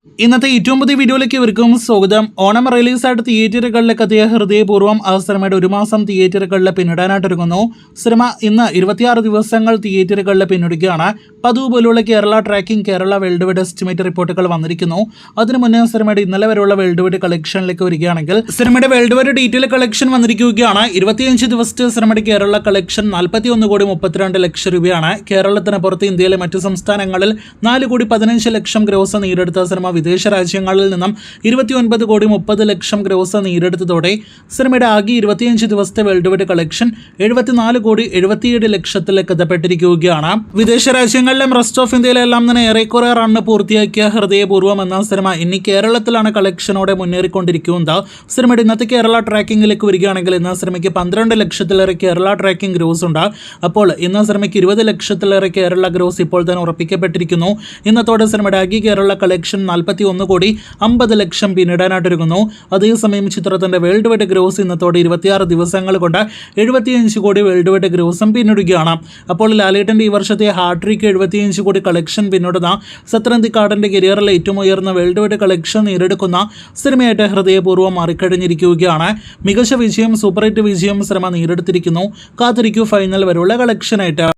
ഇന്നത്തെ ഏറ്റവും പുതിയ വീഡിയോയിലേക്ക് ഇവർക്കും സ്വാഗതം. ഓണം റിലീസായിട്ട് തിയേറ്ററുകളിലേക്ക് എത്തിയ ഹൃദയപൂർവ്വം ആ സിനിമയുടെ ഒരു മാസം തിയേറ്ററുകളിൽ പിന്നിടാനായിട്ടൊരുങ്ങുന്നു. സിനിമ ഇന്ന് 26 ദിവസങ്ങൾ തിയേറ്ററുകളിൽ പിന്നിടുകയാണ്. പതിവ് പോലുള്ള Kerala tracking, Kerala world wide estimate റിപ്പോർട്ടുകൾ വന്നിരിക്കുന്നു. അതിനു മുന്നേ സിനിമയുടെ ഇന്നലെ വരെയുള്ള വേൾഡ് വൈഡ് കളക്ഷനിലേക്ക് വരികയാണെങ്കിൽ സിനിമയുടെ വേൾഡ് വൈഡ് ഡീറ്റെയിൽ കളക്ഷൻ വന്നിരിക്കുകയാണ്. 25 ദിവസത്തെ സിനിമയുടെ കേരള കളക്ഷൻ 41,32,00,000 രൂപയാണ്. കേരളത്തിന് പുറത്ത് ഇന്ത്യയിലെ മറ്റു സംസ്ഥാനങ്ങളിൽ 4,15,00,000 ഗ്രോസ് നേടിയെടുത്ത സിനിമ വിദേശ രാജ്യങ്ങളിൽ നിന്നും 29,30,00,000 ഗ്രോസ് നേടിയെടുത്തതോടെ സിനിമയുടെ ആകെ 25 ദിവസത്തെ വേൾഡ് വൈഡ് കളക്ഷൻ 74,77,00,000 എത്തപ്പെട്ടിരിക്കുകയാണ്. വിദേശ രാജ്യങ്ങളിലും റെസ്റ്റ് ഓഫ് ഇന്ത്യയിലെല്ലാം തന്നെ ഏറെക്കുറെ റണ്ണ് പൂർത്തിയാക്കിയ ഹൃദയപൂർവ്വം എന്ന സിനിമ ഇനി കേരളത്തിലാണ് കളക്ഷനോടെ മുന്നേറിക്കൊണ്ടിരിക്കുന്നത്. സിനിമയുടെ ഇന്നത്തെ കേരള ട്രാക്കിംഗിലേക്ക് വരികയാണെങ്കിൽ ഇന്ന് സിനിമയ്ക്ക് 12 ലക്ഷത്തിലേറെ കേരള ട്രാക്കിംഗ് ഗ്രോസ് ഉണ്ട്. അപ്പോൾ ഇന്ന് സിനിമയ്ക്ക് 20 ലക്ഷത്തിലേറെ കേരള ഗ്രോസ് ഇപ്പോൾ തന്നെ ഉറപ്പിക്കപ്പെട്ടിരിക്കുന്നു. ഇന്നത്തോടെ സിനിമയുടെ ആകെ കേരള കളക്ഷൻ 41,50,00,000 പിന്നിടാനായിട്ടൊരുങ്ങുന്നു. അതേസമയം ചിത്രത്തിന്റെ വേൾഡ് വൈഡ് ഗ്രോസ് ഇന്നത്തോടെ 26 ദിവസങ്ങൾ കൊണ്ട് 75 കോടി വേൾഡ് വൈഡ് ഗ്രോസും പിന്നിടുകയാണ്. അപ്പോൾ ലാലേട്ടന്റെ ഈ വർഷത്തെ ഹാട്രിക്ക് 75 കോടി കളക്ഷൻ പിന്നിടുന്ന സത്യനന്ദിക്കാടിന്റെ കരിയറിലെ ഏറ്റവും ഉയർന്ന വേൾഡ് വൈഡ് കളക്ഷൻ നേടിയെടുക്കുന്ന സിനിമയായിട്ട് ഹൃദയപൂർവ്വം മാറിക്കഴിഞ്ഞിരിക്കുകയാണ്. മികച്ച വിജയം, സൂപ്പർ ഹിറ്റ് വിജയം സിനിമ നേടിയെടുത്തിരിക്കുന്നു. കാത്തിരിക്കൂ ഫൈനൽ വരെയുള്ള കളക്ഷനായിട്ട്.